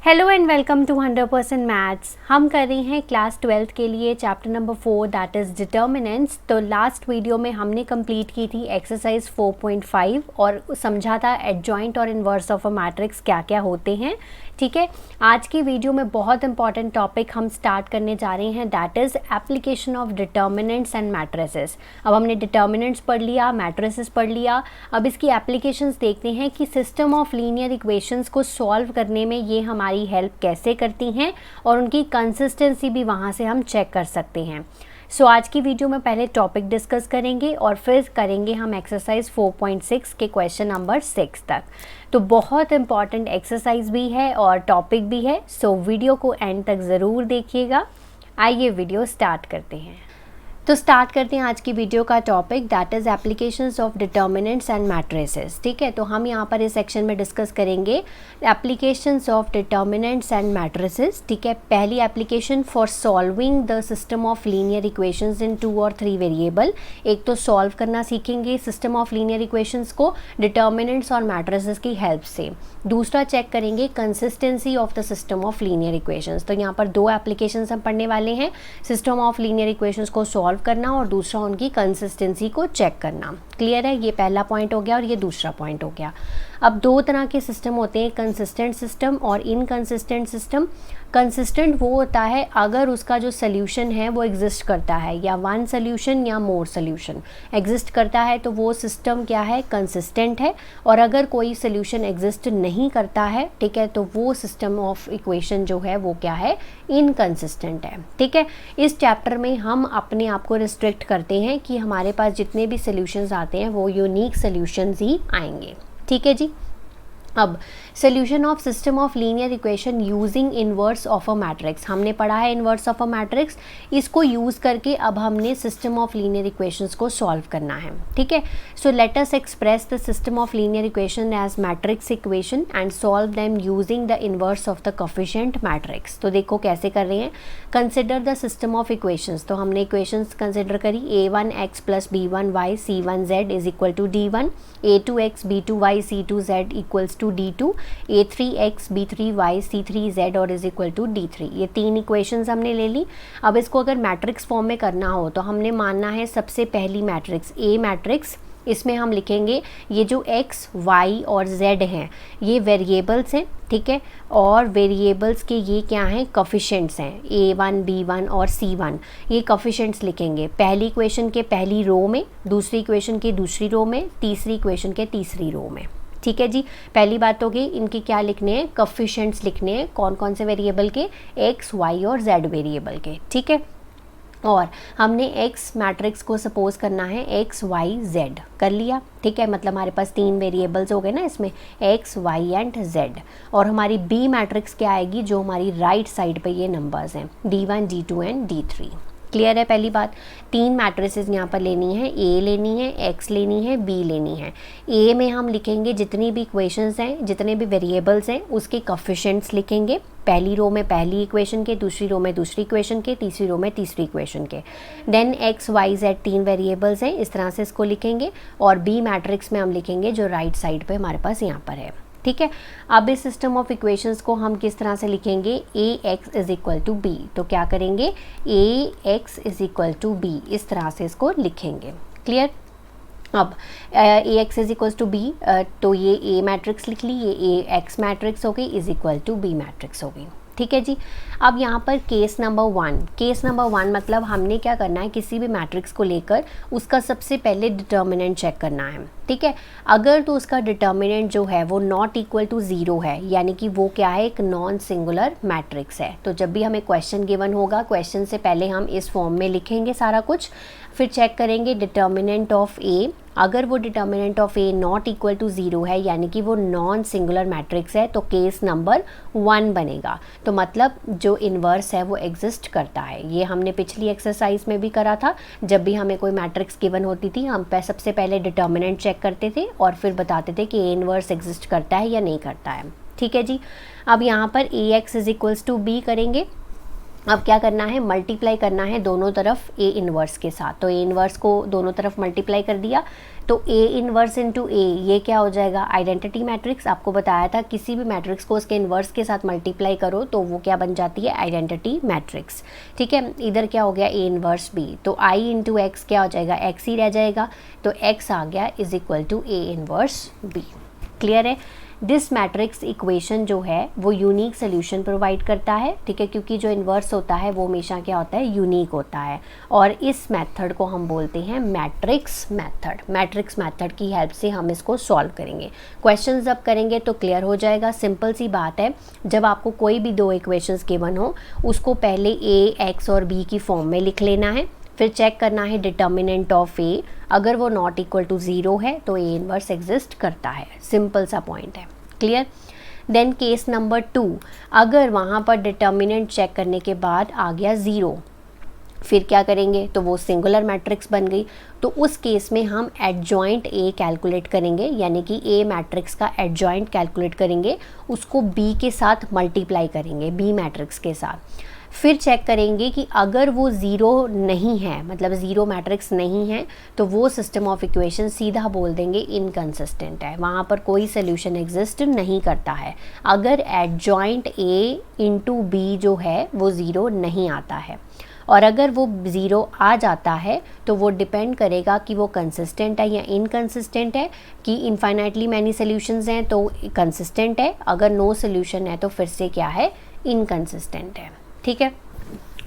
Hello and welcome to 100% maths. हम कर रहे हैं क्लास 12th के लिए chapter number 4 that is determinants. तो लास्ट वीडियो में हमने कंप्लीट की थी एक्सरसाइज 4.5 और समझा था एडजॉइंट और इन्वर्स ऑफ अ मैट्रिक्स क्या क्या होते हैं। ठीक है, आज की वीडियो में बहुत इंपॉर्टेंट टॉपिक हम स्टार्ट करने जा रहे हैं that is application of determinants and matrices. अब हमने डिटर्मिनेंट्स पढ़ लिया, मैट्रिसेस पढ़ लिया, अब इसकी एप्लीकेशंस देखते हैं कि सिस्टम ऑफ लीनियर इक्वेशंस को सॉल्व करने में ये हमारी हेल्प कैसे करती हैं और उनकी कंसिस्टेंसी भी वहाँ से हम चेक कर सकते हैं। सो आज की वीडियो में पहले टॉपिक डिस्कस करेंगे और फिर करेंगे हम एक्सरसाइज 4.6 के क्वेश्चन नंबर 6 तक। तो बहुत इंपॉर्टेंट एक्सरसाइज भी है और टॉपिक भी है, सो वीडियो को एंड तक ज़रूर देखिएगा। आइए वीडियो स्टार्ट करते हैं। तो स्टार्ट करते हैं आज की वीडियो का topic that is applications of determinants and matrices. ठीक है, तो हम यहाँ पर इस सेक्शन में डिस्कस करेंगे applications of determinants and matrices. ठीक है, पहली application for solving the system of linear equations इन 2 और 3 वेरिएबल। एक तो सॉल्व करना सीखेंगे सिस्टम ऑफ लीनियर इक्वेशंस को डिटर्मिनेंट्स और मैट्रिसेस की हेल्प से। दूसरा चेक करेंगे consistency of the system of linear equations. तो यहाँ पर दो एप्लीकेशंस हम पढ़ने वाले हैं, सिस्टम ऑफ लीनियर इक्वेशंस को सॉल्व करना और दूसरा उनकी कंसिस्टेंसी को चेक करना। क्लियर है, ये पहला पॉइंट हो गया और ये दूसरा पॉइंट हो गया। अब दो तरह के सिस्टम होते हैं, कंसिस्टेंट सिस्टम और इनकंसिस्टेंट सिस्टम। कंसिस्टेंट वो होता है अगर उसका जो सोल्यूशन है वो एग्जिस्ट करता है, या वन सोल्यूशन या मोर सोल्यूशन एग्जिस्ट करता है, तो वो सिस्टम क्या है, कंसिस्टेंट है। और अगर कोई सोल्यूशन एग्जिस्ट नहीं करता है, ठीक है, तो वो सिस्टम ऑफ इक्वेशन जो है वो क्या है, इनकंसिस्टेंट है। ठीक है, इस चैप्टर में हम अपने आप को रिस्ट्रिक्ट करते हैं कि हमारे पास जितने भी सोल्यूशंस आते हैं वो यूनिक सोल्यूशंस ही आएंगे। ठीक है जी। अब solution of system of linear equation using inverse of a matrix, हमने पढ़ा है इन्वर्स ऑफ अ मैट्रिक्स। इसको यूज़ करके अब हमने सिस्टम ऑफ लीनियर इक्वेशंस को सॉल्व करना है। ठीक है, so let us express the system of linear equation as matrix equation and solve them using the inverse of the coefficient matrix. तो देखो कैसे कर रहे हैं, consider the system of equations. तो हमने इक्वेशंस कंसिडर करी, a1x + b1y c1z is equal to d1, a2x b2y c2z equals to d2, a3x b3y c3z और इज इक्वल टू d3। ये तीन इक्वेशंस हमने ले ली। अब इसको अगर मैट्रिक्स फॉर्म में करना हो तो हमने मानना है सबसे पहली मैट्रिक्स A मैट्रिक्स। इसमें हम लिखेंगे ये जो x, y और z हैं ये वेरिएबल्स हैं। ठीक है, और वेरिएबल्स के ये क्या हैं, कोफिशिएंट्स हैं, a1, b1 और c1। ये कोफिशिएंट्स लिखेंगे पहली इक्वेशन के पहली रो में, दूसरी इक्वेशन के दूसरी रो में, तीसरी इक्वेशन के तीसरी रो में। ठीक है जी, पहली बात होगी इनके क्या लिखने हैं, कोफिशिएंट्स लिखने हैं। कौन कौन से वेरिएबल के, x, y और z वेरिएबल के। ठीक है, और हमने x मैट्रिक्स को सपोज करना है x, y, z कर लिया। ठीक है, मतलब हमारे पास तीन वेरिएबल्स हो गए ना इसमें, x, y एंड z। और हमारी b मैट्रिक्स क्या आएगी, जो हमारी राइट साइड पे ये नंबर्स हैं d1, d2 and d3। Clear है, पहली बात। तीन मैट्रिसेस यहाँ पर लेनी है, A लेनी है, X लेनी है, B लेनी है। A में हम लिखेंगे जितनी भी इक्वेशंस हैं, जितने भी वेरिएबल्स हैं उसके कोफिशिएंट्स लिखेंगे। पहली रो में पहली इक्वेशन के, दूसरी रो में दूसरी इक्वेशन के, तीसरी रो में तीसरी इक्वेशन के। देन x, y, z तीन वेरिएबल्स हैं, इस तरह से इसको लिखेंगे। और B मैट्रिक्स में हम लिखेंगे जो राइट साइड पे हमारे पास यहाँ पर है। ठीक है, अब इस सिस्टम ऑफ इक्वेशंस को हम किस तरह से लिखेंगे, ax is equal to b। तो क्या करेंगे, ax is equal to b, इस तरह से इसको लिखेंगे। क्लियर। अब ax is equal to b, तो ये a मैट्रिक्स लिख ली, ये ax मैट्रिक्स हो गई is equal to b matrix हो गई। ठीक है जी। अब यहाँ पर केस नंबर 1, केस नंबर 1 मतलब हमने क्या करना है, किसी भी मैट्रिक्स को लेकर उसका सबसे पहले डिटर्मिनेंट चेक करना है। ठीक है, अगर तो उसका डिटर्मिनेंट जो है वो नॉट इक्वल टू 0 है, यानी कि वो क्या है, एक नॉन सिंगुलर मैट्रिक्स है। तो जब भी हमें क्वेश्चन गिवन होगा, क्वेश्चन से पहले हम इस फॉर्म में लिखेंगे सारा कुछ, फिर चेक करेंगे डिटर्मिनेंट ऑफ A। अगर वो determinant of A not equal to 0 है, यानी कि वो नॉन सिंगुलर मैट्रिक्स है, तो केस नंबर 1 बनेगा। तो मतलब जो इन्वर्स है वो एग्जिस्ट करता है। ये हमने पिछली एक्सरसाइज में भी करा था, जब भी हमें कोई मैट्रिक्स गिवन होती थी हम सबसे पहले डिटर्मिनेंट चेक करते थे और फिर बताते थे कि A इन्वर्स एग्जिस्ट करता है या नहीं करता है। ठीक है जी। अब यहाँ पर ax is equals to b करेंगे। अब क्या करना है, मल्टीप्लाई करना है दोनों तरफ ए इन्वर्स के साथ। तो ए इन्वर्स को दोनों तरफ मल्टीप्लाई कर दिया, तो ए इन्वर्स इंटू ए, ये क्या हो जाएगा, आइडेंटिटी मैट्रिक्स। आपको बताया था किसी भी मैट्रिक्स को उसके इन्वर्स के साथ मल्टीप्लाई करो तो वो क्या बन जाती है, आइडेंटिटी मैट्रिक्स। ठीक है, इधर क्या हो गया, ए इन्वर्स बी, तो आई इंटू एक्स क्या हो जाएगा, एक्स ही रह जाएगा, तो एक्स आ गया is equal to A inverse B. Clear है। दिस मैट्रिक्स इक्वेशन जो है वो यूनिक सोल्यूशन प्रोवाइड करता है। ठीक है, क्योंकि जो इन्वर्स होता है वो हमेशा क्या होता है, यूनिक होता है, और इस मेथड को हम बोलते हैं मैट्रिक्स मेथड। मैट्रिक्स मेथड की हेल्प से हम इसको सॉल्व करेंगे। क्वेश्चन जब करेंगे तो क्लियर हो जाएगा। सिंपल सी बात है, जब आपको कोई भी दो इक्वेशंस गिवन हो उसको पहले ए, एक्स और बी की फॉर्म में लिख लेना है, फिर चेक करना है डिटर्मिनेंट ऑफ ए, अगर वो नॉट इक्वल टू 0 है तो ए इन्वर्स एग्जिस्ट करता है। सिंपल सा पॉइंट है। क्लियर। देन केस नंबर 2, अगर वहाँ पर डिटर्मिनेंट चेक करने के बाद आ गया 0, फिर क्या करेंगे, तो वो सिंगुलर मैट्रिक्स बन गई। तो उस केस में हम एडजॉइंट ए कैलकुलेट करेंगे, यानी कि ए मैट्रिक्स का एडजॉइंट कैलकुलेट करेंगे, उसको बी के साथ मल्टीप्लाई करेंगे, बी मैट्रिक्स के साथ। फिर चेक करेंगे कि अगर वो 0 नहीं है, मतलब 0 मैट्रिक्स नहीं है, तो वो सिस्टम ऑफ इक्वेशन सीधा बोल देंगे इनकंसिस्टेंट है, वहाँ पर कोई सोल्यूशन एग्जिस्ट नहीं करता है, अगर एडजॉइंट ए इंटू बी जो है वो 0 नहीं आता है। और अगर वो 0 आ जाता है तो वो डिपेंड करेगा कि वो कंसिस्टेंट है या इनकंसिस्टेंट है, कि इनफाइनाइटली मैनी सोल्यूशंस हैं तो कंसिस्टेंट है, अगर नो सोल्यूशन है तो फिर से क्या है, इनकंसिस्टेंट है। ठीक है,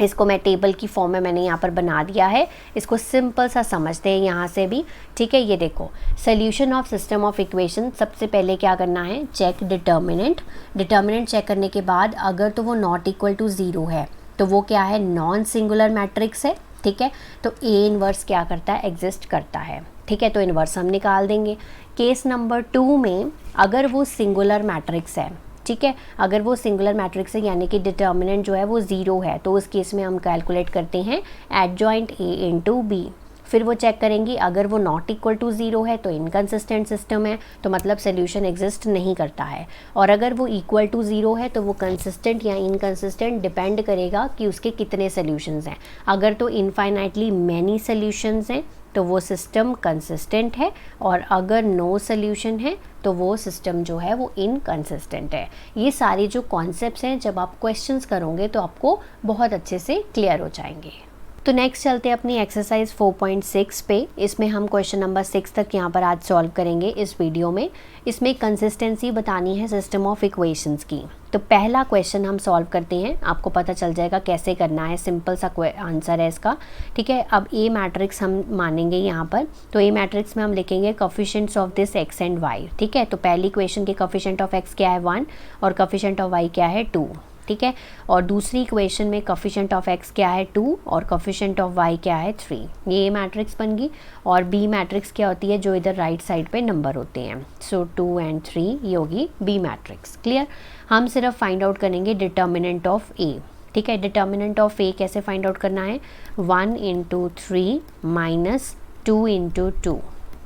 इसको मैं टेबल की फॉर्म में मैंने यहाँ पर बना दिया है, इसको सिंपल सा समझते हैं यहाँ से भी। ठीक है, ये देखो solution of system of equation, सबसे पहले क्या करना है, चेक डिटर्मिनेंट। डिटर्मिनेंट चेक करने के बाद अगर तो वो नॉट इक्वल टू 0 है तो वो क्या है, नॉन सिंगुलर मैट्रिक्स है। ठीक है, तो ए इन्वर्स क्या करता है, एग्जिस्ट करता है। ठीक है, तो इन्वर्स हम निकाल देंगे। केस नंबर 2 में अगर वो सिंगुलर मैट्रिक्स है, ठीक है, अगर वो सिंगुलर मैट्रिक्स है यानी कि डिटर्मिनेंट जो है वो 0 है, तो उस केस में हम कैलकुलेट करते हैं एडजॉइंट ए इंटू बी। फिर वो चेक करेंगी, अगर वो नॉट इक्वल टू 0 है तो इनकंसिस्टेंट सिस्टम है, तो मतलब सोल्यूशन एग्जिस्ट नहीं करता है, और अगर वो इक्वल टू 0 है तो वो कंसिस्टेंट या इनकंसिस्टेंट डिपेंड करेगा कि उसके कितने सोल्यूशंस हैं। अगर तो इनफाइनाइटली मैनी सोल्यूशंस हैं तो वो सिस्टम कंसिस्टेंट है, और अगर नो सोल्यूशन है तो वो सिस्टम जो है वो इनकंसिस्टेंट है। ये सारे जो कॉन्सेप्ट्स हैं जब आप क्वेश्चंस करोगे तो आपको बहुत अच्छे से क्लियर हो जाएंगे। तो नेक्स्ट चलते हैं अपनी एक्सरसाइज 4.6 पे। इसमें हम क्वेश्चन नंबर 6 तक यहाँ पर आज सॉल्व करेंगे इस वीडियो में। इसमें कंसिस्टेंसी बतानी है सिस्टम ऑफ इक्वेशंस की। तो पहला क्वेश्चन हम सॉल्व करते हैं, आपको पता चल जाएगा कैसे करना है, सिंपल सा आंसर है इसका। ठीक है, अब ए मैट्रिक्स हम मानेंगे यहाँ पर, तो ए मैट्रिक्स में हम लिखेंगे coefficients of this x and y. ठीक है, तो पहली इक्वेशन के कोफिशिएंट ऑफ एक्स क्या है 1 और कोफिशिएंट ऑफ वाई क्या है 2। ठीक है, और दूसरी इक्वेशन में कोफिशिएंट ऑफ एक्स क्या है 2 और कोफिशिएंट ऑफ वाई क्या है 3। ये मैट्रिक्स बन गई। और बी मैट्रिक्स क्या होती है, जो इधर राइट साइड पे नंबर होते हैं, सो 2 और 3 ये होगी बी मैट्रिक्स। क्लियर। हम सिर्फ फाइंड आउट करेंगे डिटर्मिनेंट ऑफ ए। ठीक है, डिटर्मिनेंट ऑफ ए कैसे फाइंड आउट करना है, 1 इंटू 3 माइनस 2 इंटू 2।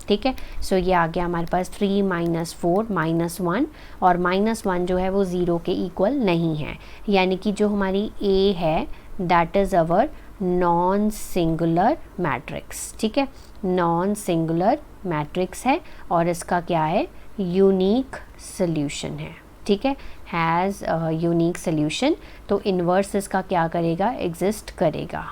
ठीक है, सो ये आ गया हमारे पास 3 माइनस 4 माइनस 1, और माइनस 1 जो है वो 0 के इक्वल नहीं है, यानी कि जो हमारी ए है that is our non singular matrix. ठीक है, नॉन सिंगुलर मैट्रिक्स है और इसका क्या है, यूनिक सोल्यूशन है। ठीक है, हैज़ यूनिक सोल्यूशन, तो इन्वर्स इसका क्या करेगा, एग्जिस्ट करेगा,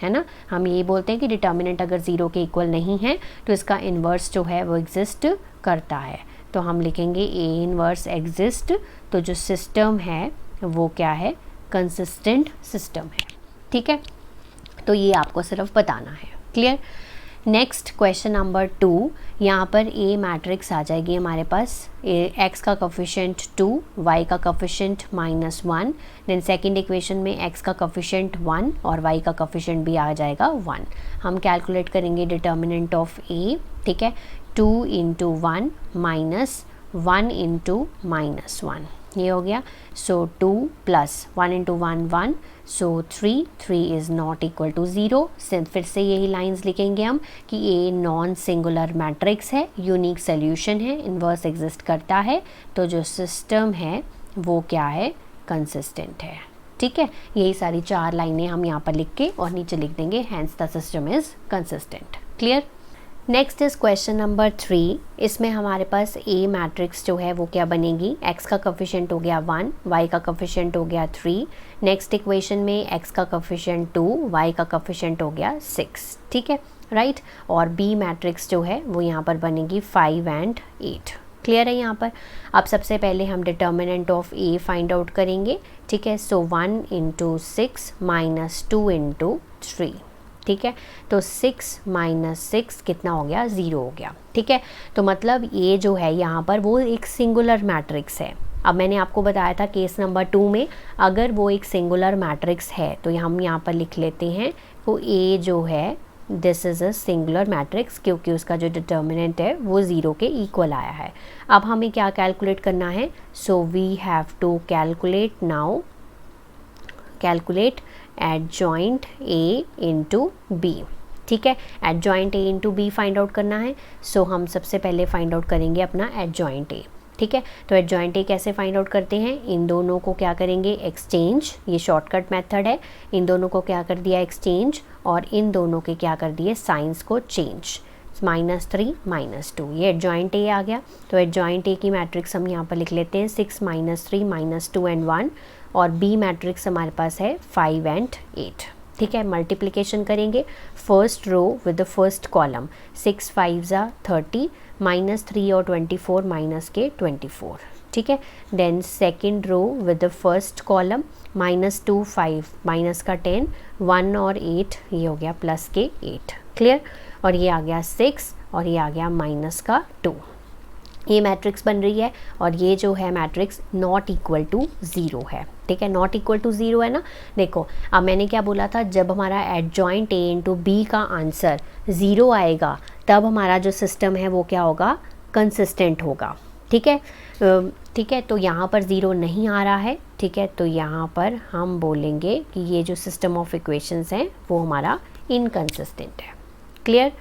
है ना। हम ये बोलते हैं कि डिटर्मिनेंट अगर 0 के इक्वल नहीं है तो इसका इन्वर्स जो है वो एग्जिस्ट करता है। तो हम लिखेंगे ए इन्वर्स एग्जिस्ट, तो जो सिस्टम है वो क्या है, कंसिस्टेंट सिस्टम है। ठीक है, तो ये आपको सिर्फ बताना है। क्लियर। नेक्स्ट क्वेश्चन नंबर 2, यहाँ पर ए मैट्रिक्स आ जाएगी हमारे पास, एक्स का कोफिशिएंट 2, वाई का कोफिशिएंट -1, देन सेकंड इक्वेशन में एक्स का कोफिशिएंट 1 और वाई का कोफिशिएंट भी आ जाएगा 1। हम कैलकुलेट करेंगे डिटर्मिनेंट ऑफ ए। ठीक है, 2 इंटू 1 माइनस 1 इंटू -1, ये हो गया। So 2 plus 1 into 1 1, so 3 is not equal to 0। फिर से यही लाइंस लिखेंगे हम कि ए नॉन सिंगुलर मैट्रिक्स है, यूनिक सोल्यूशन है, इन्वर्स एग्जिस्ट करता है, तो जो सिस्टम है वो क्या है, कंसिस्टेंट है। ठीक है, यही सारी 4 लाइनें हम यहाँ पर लिख के और नीचे लिख देंगे hence the system is consistent. Clear. Next is question number 3। इसमें हमारे पास ए मैट्रिक्स जो है वो क्या बनेगी, एक्स का कोफिशिएंट हो गया 1, वाई का कोफिशिएंट हो गया 3। नेक्स्ट इक्वेशन में एक्स का कोफिशिएंट 2, वाई का कोफिशिएंट हो गया 6, ठीक है, राइट। और बी मैट्रिक्स जो है वो यहाँ पर बनेगी 5 एंड 8। क्लियर है यहाँ पर। अब सबसे पहले हम determinant of A find out करेंगे, ठीक है। सो 1 इंटू 6 माइनस 2 इंटू 3, ठीक है। तो 6 माइनस 6 कितना हो गया, 0 हो गया, ठीक है। तो मतलब ये जो है यहाँ पर वो एक सिंगुलर मैट्रिक्स है। अब मैंने आपको बताया था केस नंबर 2 में अगर वो एक सिंगुलर मैट्रिक्स है तो हम यहाँ पर लिख लेते हैं वो ए जो है this is a singular matrix, क्योंकि उसका जो डिटर्मिनेंट है वो 0 के इक्वल आया है। अब हमें क्या कैलकुलेट करना है, so we have to calculate now, calculate adjoint A into B, ठीक है। Adjoint A into B find out करना है। सो हम सबसे पहले फाइंड आउट करेंगे अपना एडजॉइंट ए, ठीक है। तो एडजॉइंट ए कैसे फाइंड आउट करते हैं, इन दोनों को क्या करेंगे एक्सचेंज, ये शॉर्टकट मेथड है। इन दोनों को क्या कर दिया एक्सचेंज, और इन दोनों के क्या कर दिए साइंस को चेंज, -3 -2, ये एडजॉइंट ए आ गया। तो एडजॉइंट ए की मैट्रिक्स हम यहाँ पर लिख लेते हैं 6 -3 -2 एंड 1, और बी मैट्रिक्स हमारे पास है 5 एंड 8, ठीक है। मल्टीप्लिकेशन करेंगे first row with the first column, 6 5 30 -3 और 24 माइनस के 24, ठीक है। Then second row with the first column -2 5 minus का 10, 1 और 8, ये हो गया प्लस के 8, क्लियर। और ये आ गया 6 और ये आ गया माइनस का 2, ये मैट्रिक्स बन रही है। और ये जो है मैट्रिक्स नॉट इक्वल टू 0 है, ठीक है, नॉट इक्वल टू 0 है ना। देखो अब मैंने क्या बोला था, जब हमारा एडजॉइंट ए इंटू बी का आंसर 0 आएगा तब हमारा जो सिस्टम है वो क्या होगा, कंसिस्टेंट होगा, ठीक है। ठीक है, तो यहाँ पर 0 नहीं आ रहा है, ठीक है, तो यहाँ पर हम बोलेंगे कि ये जो सिस्टम ऑफ इक्वेशंस हैं वो हमारा इनकंसिस्टेंट है, क्लियर।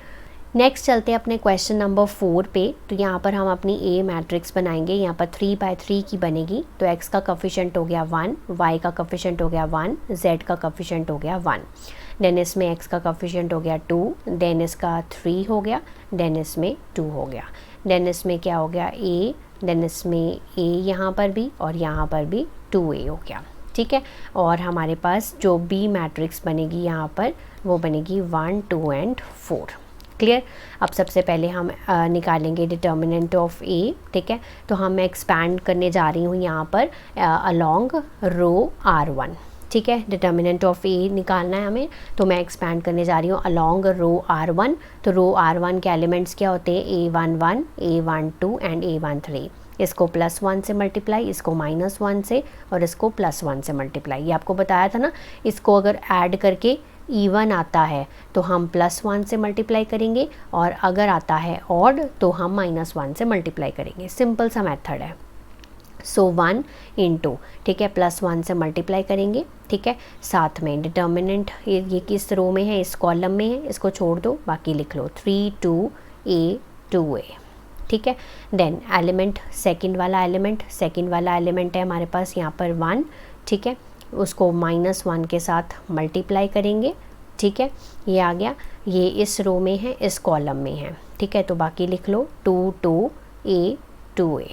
नेक्स्ट चलते हैं अपने क्वेश्चन नंबर 4 पे। तो यहाँ पर हम अपनी ए मैट्रिक्स बनाएंगे, यहाँ पर 3/3 की बनेगी। तो एक्स का कोफिशिएंट हो गया 1, वाई का कोफिशिएंट हो गया 1, जेड का कोफिशिएंट हो गया 1। देन इसमें एक्स का कोफिशिएंट हो गया 2, देन इसका 3 हो गया, देन इसमें 2 हो गया, देन इसमें क्या हो गया ए, देन इसमें ए यहाँ पर भी और यहाँ पर भी 2a हो गया, ठीक है। और हमारे पास जो बी मैट्रिक्स बनेगी यहाँ पर वो बनेगी 1 2 एंड 4, क्लियर। अब सबसे पहले हम निकालेंगे डिटर्मिनेंट ऑफ ए, ठीक है। तो हम मैं एक्सपैंड करने जा रही हूँ यहाँ पर अलोंग रो R1, ठीक है। डिटर्मिनेंट ऑफ ए निकालना है हमें, तो मैं एक्सपैंड करने जा रही हूँ अलोंग रो R1। तो रो R1 के एलिमेंट्स क्या होते हैं, A11 A12 एंड A13। इसको +1 से मल्टीप्लाई, इसको -1 से, और इसको +1 से मल्टीप्लाई। ये आपको बताया था ना, इसको अगर ऐड करके इवन आता है तो हम +1 से मल्टीप्लाई करेंगे, और अगर आता है ऑड तो हम -1 से मल्टीप्लाई करेंगे। सिंपल सा मेथड है। सो 1 इंटू, ठीक है, +1 से मल्टीप्लाई करेंगे, ठीक है। साथ में डिटर्मिनेंट ये किस रो में है, इस कॉलम में है, इसको छोड़ दो, बाकी लिख लो 3 2a 2a, ठीक है। देन एलिमेंट, सेकंड वाला एलिमेंट है हमारे पास यहाँ पर 1, ठीक है। उसको -1 के साथ मल्टीप्लाई करेंगे, ठीक है, ये आ गया। ये इस रो में है, इस कॉलम में है, ठीक है, तो बाकी लिख लो 2 2a 2a,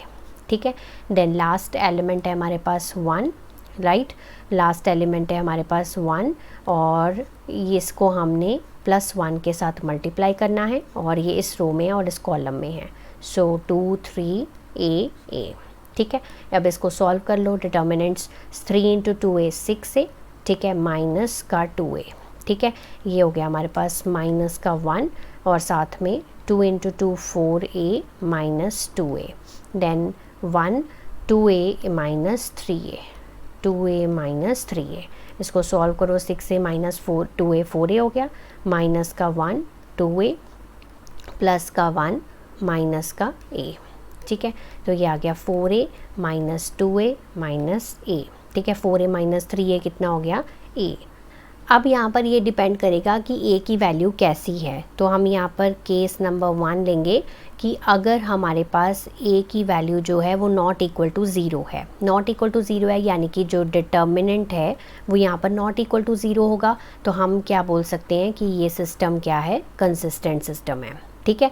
ठीक है। देन लास्ट एलिमेंट है हमारे पास 1, राइट, लास्ट एलिमेंट है हमारे पास 1, और इसको हमने +1 के साथ मल्टीप्लाई करना है, और ये इस रो में है और इस कॉलम में है। सो 2 3a, ठीक है। अब इसको सॉल्व कर लो। डिटर्मिनेंट्स 3 × 2a 6a, ठीक है, माइनस का 2a, ठीक है। ये हो गया हमारे पास माइनस का 1, और साथ में 2 × 2 4a -2a, then 1 2a minus 3a 2a minus 3a। इसको सॉल्व करो, 6a -4 2a 4a हो गया, माइनस का 1 2a, प्लस का 1 माइनस का a, ठीक है। तो ये आ गया 4a -2a -a, ठीक है। 4a -3a कितना हो गया a। अब यहाँ पर ये डिपेंड करेगा कि a की वैल्यू कैसी है। तो हम यहाँ पर केस नंबर 1 लेंगे कि अगर हमारे पास a की वैल्यू जो है वो नॉट इक्वल टू 0 है, नॉट इक्वल टू 0 है, यानी कि जो डिटर्मिनेंट है वो यहाँ पर नॉट इक्वल टू 0 होगा, तो हम क्या बोल सकते हैं कि ये सिस्टम क्या है, कंसिस्टेंट सिस्टम है, ठीक है।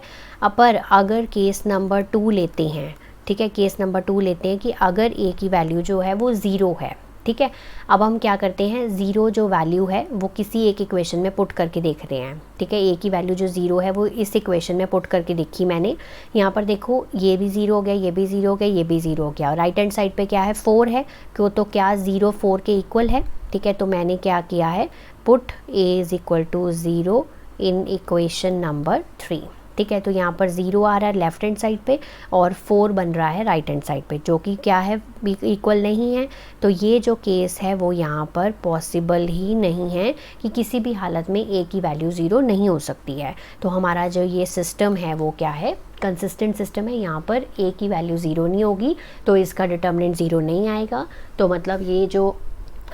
पर अगर केस नंबर 2 लेते हैं, ठीक है, केस नंबर 2 लेते हैं कि अगर ए की वैल्यू जो है वो 0 है, ठीक है। अब हम क्या करते हैं, 0 जो वैल्यू है वो किसी एक इक्वेशन में पुट करके देख रहे हैं, ठीक है। ए की वैल्यू जो 0 है वो इस इक्वेशन में पुट करके देखी मैंने। यहाँ पर देखो ये भी 0 हो गया, ये भी 0 हो गया, ये भी 0 हो गया, और राइट हैंड साइड पे क्या है 4 है, क्यों, तो क्या 0 4 के इक्वल है, ठीक है। तो मैंने क्या किया है, put A is equal to 0 in equation number 3, ठीक है। तो यहाँ पर 0 आ रहा है लेफ्ट हैंड साइड पे और 4 बन रहा है राइट हैंड साइड पे, जो कि क्या है, इक्वल नहीं है। तो ये जो केस है वो यहाँ पर पॉसिबल ही नहीं है कि किसी भी हालत में ए की वैल्यू 0 नहीं हो सकती है। तो हमारा जो ये सिस्टम है वो क्या है, कंसिस्टेंट सिस्टम है। यहाँ पर ए की वैल्यू 0 नहीं होगी तो इसका डिटर्मिनेंट 0 नहीं आएगा। तो मतलब ये जो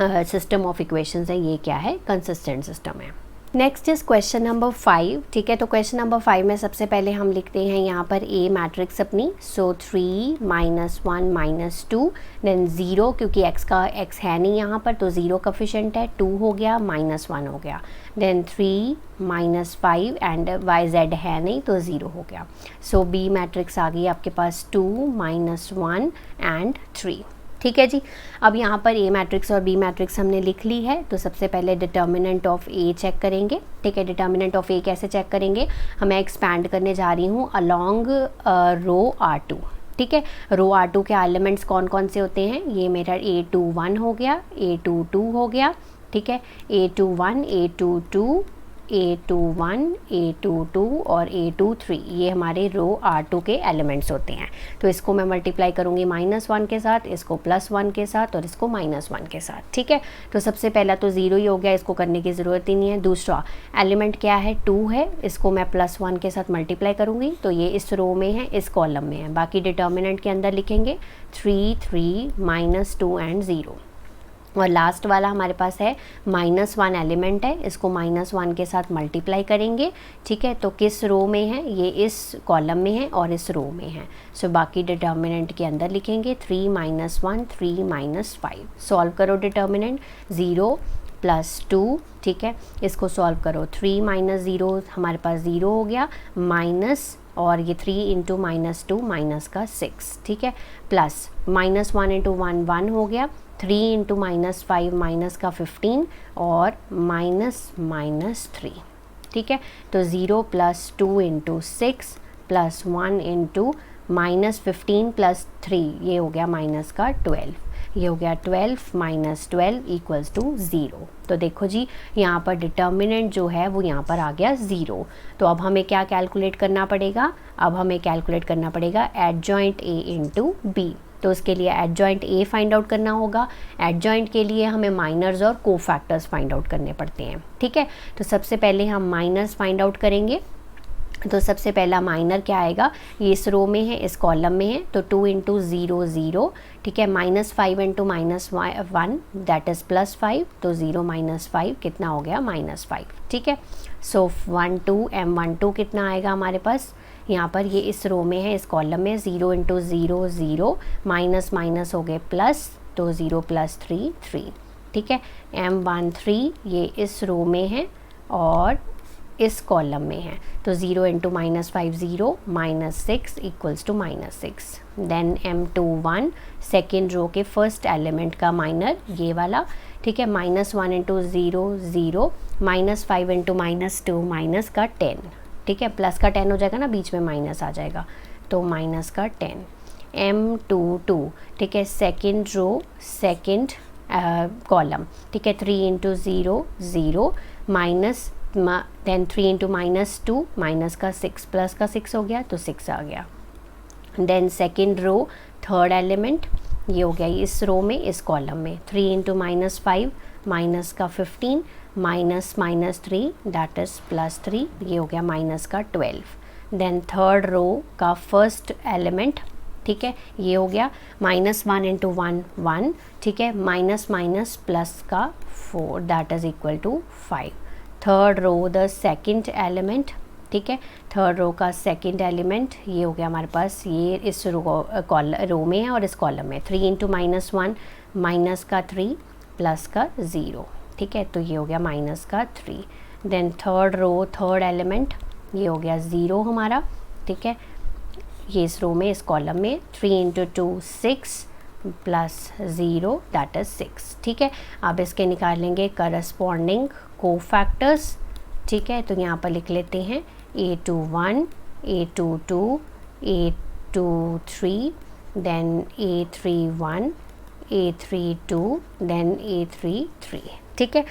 सिस्टम ऑफ इक्वेशंस है ये क्या है, कंसिस्टेंट सिस्टम है। नेक्स्ट इज क्वेश्चन नंबर 5, ठीक है। तो क्वेश्चन नंबर 5 में सबसे पहले हम लिखते हैं यहाँ पर ए मैट्रिक्स अपनी, सो 3 -1 -2 देन 0, क्योंकि x है नहीं यहाँ पर तो 0 कोफिशिएंट है, 2 हो गया, -1 हो गया, देन 3 -5 एंड yz है नहीं तो 0 हो गया। सो बी मैट्रिक्स आ गई आपके पास 2 -1 एंड 3, ठीक है जी। अब यहाँ पर ए मैट्रिक्स और बी मैट्रिक्स हमने लिख ली है, तो सबसे पहले डिटर्मिनेंट ऑफ ए चेक करेंगे, ठीक है। डिटर्मिनेंट ऑफ ए कैसे चेक करेंगे, मैं एक्सपैंड करने जा रही हूँ अलॉन्ग रो R2, ठीक है। रो R2 के एलिमेंट्स कौन कौन से होते हैं, ये मेरा A21 हो गया, A22 हो गया, ठीक है, A21 A22 A21 A22 और A23, ये हमारे रो R2 के एलिमेंट्स होते हैं। तो इसको मैं मल्टीप्लाई करूँगी -1 के साथ, इसको +1 के साथ और इसको -1 के साथ, ठीक है। तो सबसे पहला तो 0 ही हो गया, इसको करने की ज़रूरत ही नहीं है। दूसरा एलिमेंट क्या है, 2 है, इसको मैं +1 के साथ मल्टीप्लाई करूँगी तो ये इस रो में है, इस कॉलम में है। बाकी डिटर्मिनेंट के अंदर लिखेंगे 3 3 -2 एंड 0। और लास्ट वाला हमारे पास है -1 एलिमेंट है, इसको -1 के साथ मल्टीप्लाई करेंगे, ठीक है। तो किस रो में है, ये इस कॉलम में है और इस रो में है। सो बाकी डिटर्मिनेंट के अंदर लिखेंगे 3 -1 3 -5। सॉल्व करो डिटर्मिनेंट 0 + 2, ठीक है। इसको सॉल्व करो 3 - 0 हमारे पास 0 हो गया, माइनस और ये 3 × -2 माइनस का 6, ठीक है, प्लस -1 × 1 1 हो गया, 3 × -5 माइनस का 15 और -3, ठीक है। तो 0 + 2 × 6 + 1 × -15 + 3, ये हो गया माइनस का 12, ये हो गया 12 - 12 = 0। तो देखो जी यहाँ पर डिटर्मिनेंट जो है वो यहाँ पर आ गया 0। तो अब हमें क्या कैलकुलेट करना पड़ेगा, अब हमें कैलकुलेट करना पड़ेगा एडजॉइंट ए × बी। तो उसके लिए एडजॉइंट ए फाइंड आउट करना होगा। एडजॉइंट के लिए हमें माइनर्स और कोफैक्टर्स फाइंड आउट करने पड़ते हैं, ठीक है। तो सबसे पहले हम माइनर्स फाइंड आउट करेंगे। तो सबसे पहला माइनर क्या आएगा, ये इस रो में है, इस कॉलम में है, तो 2 × 0 0, ठीक है, -5 × -1 दैट इज़ +5, तो 0 - 5 कितना हो गया, -5, ठीक है। सो 1 2 M12 कितना आएगा हमारे पास, यहाँ पर ये इस रो में है, इस कॉलम में 0 × 0 0, माइनस माइनस हो गए प्लस, तो 0 + 3 3, ठीक है। M13 ये इस रो में है और इस कॉलम में है, तो 0 × -5 0, -6 = -6। देन M21 सेकेंड रो के फर्स्ट एलिमेंट का माइनर ये वाला, ठीक है, -1 × 0 0, -5 × -2 माइनस का 10, ठीक है, प्लस का 10 हो जाएगा ना, बीच में माइनस आ जाएगा, तो माइनस का 10। M22, ठीक है, सेकेंड रो सेकेंड कॉलम, ठीक है, 3 × 0 0, माइनस देन 3 × -2 माइनस का 6, प्लस का 6 हो गया तो 6 आ गया। Then second row third element ये हो गया इस रो में, इस कॉलम में, 3 × -5 माइनस का 15, -3 दैट इज़ +3, ये हो गया माइनस का 12। देन थर्ड रो का फर्स्ट एलिमेंट, ठीक है, ये हो गया -1 × 1 1, ठीक है, माइनस माइनस प्लस का 4 that is = 5। Third row the second element, ठीक है, थर्ड रो का सेकंड एलिमेंट ये हो गया हमारे पास, ये इस रो में है और इस कॉलम में, 3 × -1 माइनस का 3 प्लस का 0, ठीक है, तो ये हो गया माइनस का 3। Then third row third element ये हो गया 0 हमारा, ठीक है। ये इस रो में, इस कॉलम में 3 इंटू 2 6 प्लस 0 दैट इज़ 6, ठीक है। अब इसके निकालेंगे करस्पॉन्डिंग कोफैक्टर्स, ठीक है। तो यहाँ पर लिख लेते हैं A21, A22, A23, then A31, A32, then A33, ठीक है।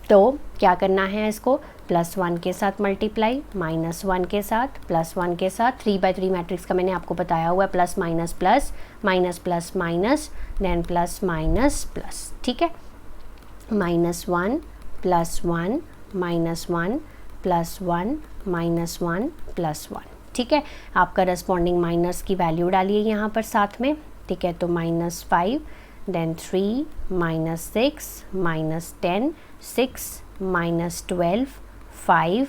तो क्या करना है, इसको +1 के साथ मल्टीप्लाई, -1 के साथ, +1 के साथ, 3/3 मैट्रिक्स का मैंने आपको बताया हुआ है, plus minus plus, minus plus minus, then plus minus plus, ठीक है। -1 +1 -1 +1 -1 +1, ठीक है। आप करस्पॉन्डिंग माइनस की वैल्यू डालिए यहाँ पर साथ में, ठीक है। तो -5, देन 3 -6 -10 6 -12 5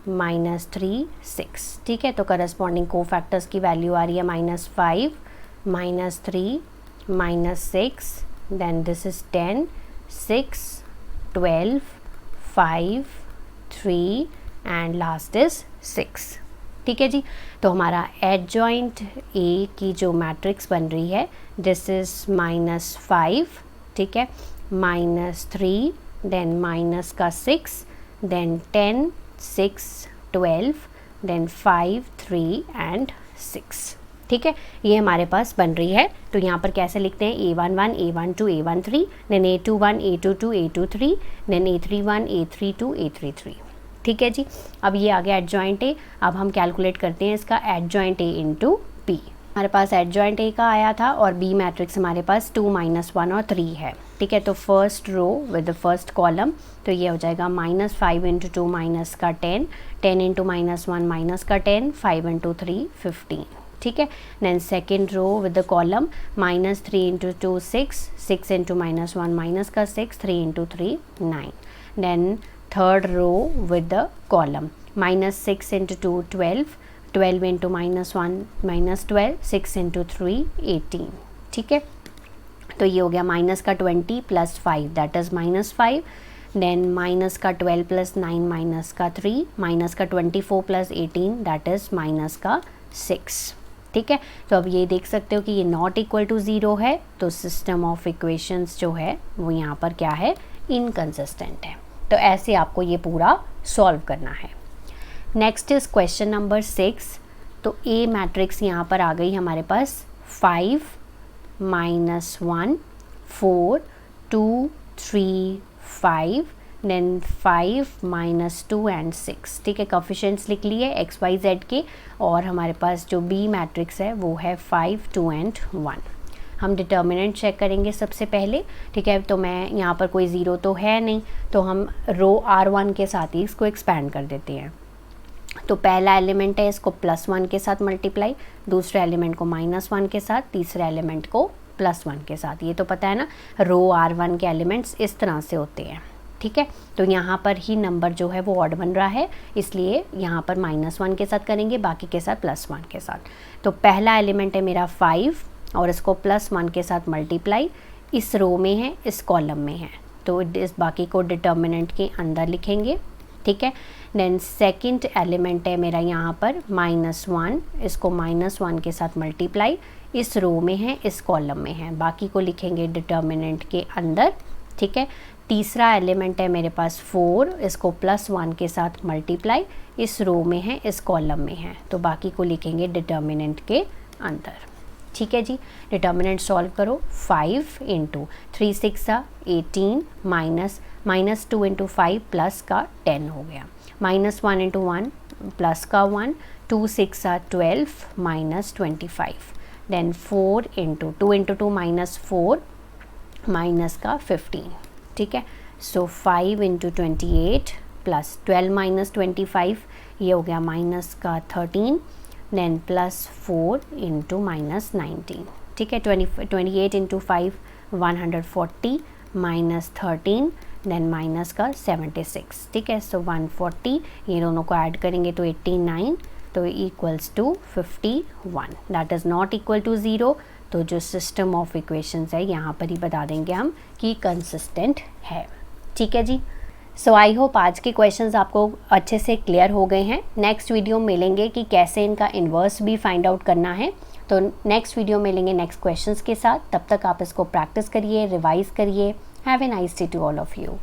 -3 6, ठीक है। तो करस्पॉन्डिंग कोफैक्टर्स की वैल्यू आ रही है -5 -3 -6, then this is 10 6 12 5 3 and last is 6, ठीक है जी। तो हमारा एडजॉइंट ए की जो मैट्रिक्स बन रही है दिस इज -5, ठीक है, -3, देन माइनस का 6, देन 10 6 12, देन 5 3 एंड 6, ठीक है। ये हमारे पास बन रही है। तो यहाँ पर कैसे लिखते हैं, A11 A12 A13, then A21 A22 A23, then A31 A32 A33, ठीक है जी। अब ये आ गया एडजॉइंट ए। अब हम कैलकुलेट करते हैं इसका एडजॉइंट ए इंटू बी। हमारे पास एडजॉइंट ए का आया था और बी मैट्रिक्स हमारे पास 2 -1 और 3 है, ठीक है। तो first row with the first column, तो ये हो जाएगा -5 इंटू 2 माइनस का 10, 10 इंटू -1 माइनस का 10, 5 इंटू 3 15, ठीक है। Then second row with the column -3 into 2 6, 6 into -1 minus का 6, 3 into 3 9, then third row with the column -6 into 2 12, 12 into -1 -12, 6 into 3 18, ठीक है। तो ये हो गया माइनस का 20 plus 5 that is -5, then minus का 12 प्लस 9 माइनस का 3, माइनस का 24 प्लस 18 दैट इज़ माइनस का 6, ठीक है। तो अब ये देख सकते हो कि ये नॉट इक्वल टू 0 है, तो सिस्टम ऑफ इक्वेशंस जो है वो यहाँ पर क्या है, इनकंसिस्टेंट है। तो ऐसे आपको ये पूरा सॉल्व करना है। Next is question number 6। तो ए मैट्रिक्स यहाँ पर आ गई हमारे पास 5 -1 4 2 3 5, देन 5 -2 एंड 6, ठीक है। कोफिशिएंट्स लिख लिए एक्स वाई जेड के, और हमारे पास जो बी मैट्रिक्स है वो है 5 2 एंड 1। हम डिटर्मिनेंट चेक करेंगे सबसे पहले, ठीक है। तो मैं यहाँ पर कोई ज़ीरो तो है नहीं, तो हम रो R1 के साथ ही इसको एक्सपैंड कर देते हैं। तो पहला एलिमेंट है, इसको +1 के साथ मल्टीप्लाई, दूसरे एलिमेंट को -1 के साथ, तीसरे एलिमेंट को +1 के साथ। ये तो पता है ना, रो R1 के एलिमेंट्स इस तरह से होते हैं, ठीक है। तो यहाँ पर ही नंबर जो है वो ऑड बन रहा है, इसलिए यहाँ पर -1 के साथ करेंगे, बाकी के साथ +1 के साथ। तो पहला एलिमेंट है मेरा 5 और इसको +1 के साथ मल्टीप्लाई, इस रो में है, इस कॉलम में है, तो इस बाकी को डिटर्मिनेंट के अंदर लिखेंगे, ठीक है। देन सेकंड एलिमेंट है मेरा यहाँ पर -1, इसको -1 के साथ मल्टीप्लाई, इस रो में है, इस कॉलम में है, बाकी को लिखेंगे डिटर्मिनेंट के अंदर, ठीक है। तीसरा एलिमेंट है मेरे पास 4, इसको +1 के साथ मल्टीप्लाई, इस रो में है, इस कॉलम में है, तो बाकी को लिखेंगे डिटर्मिनेंट के अंदर, ठीक है जी। डिटर्मिनेंट सॉल्व करो, 5 इंटू 3 6 18 -2 इंटू 5 प्लस का 10 हो गया, -1 इंटू 1 प्लस का 1, 2 6 12 -25, देन 4 इंटू 2 इंटू 2 -4 माइनस का 15, ठीक है। सो 5 इंटू 28 प्लस 12 -25, ये हो गया माइनस का 13, देन +4 इंटू -19, ठीक है। 28 इंटू 5 140 -13, देन माइनस का 76, ठीक है। सो 140, ये दोनों को ऐड करेंगे तो 89, तो equals to 51, that is not equal to 0। तो जो सिस्टम ऑफ इक्वेशंस है यहाँ पर ही बता देंगे हम कि कंसिस्टेंट है, ठीक है जी। सो आई होप आज के क्वेश्चंस आपको अच्छे से क्लियर हो गए हैं। नेक्स्ट वीडियो मिलेंगे कि कैसे इनका इन्वर्स भी फाइंड आउट करना है। तो नेक्स्ट वीडियो मिलेंगे नेक्स्ट क्वेश्चंस के साथ। तब तक आप इसको प्रैक्टिस करिए, रिवाइज करिए। Have a nice day to all of you.